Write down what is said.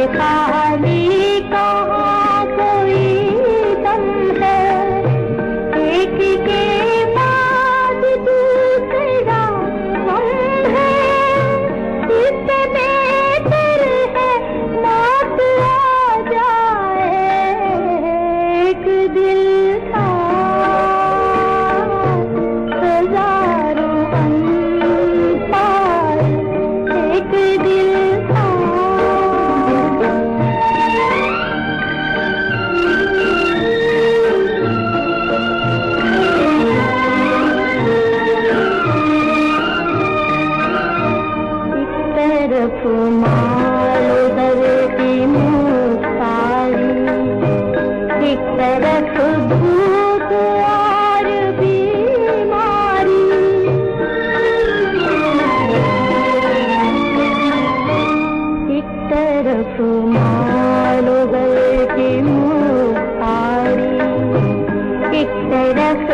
खाली कहाँ कोई दम है, एक के बाद दूसरा गम है, इससे बेहतर है मौत आ जाए। एक दिल था हजारों अनपार, एक दिल था। एक तरफ माल उधर की मुख्तारी, एक तरफ भूख और बीमारी, एक तरफ माल उधर की मुख्तारी, एक तरफ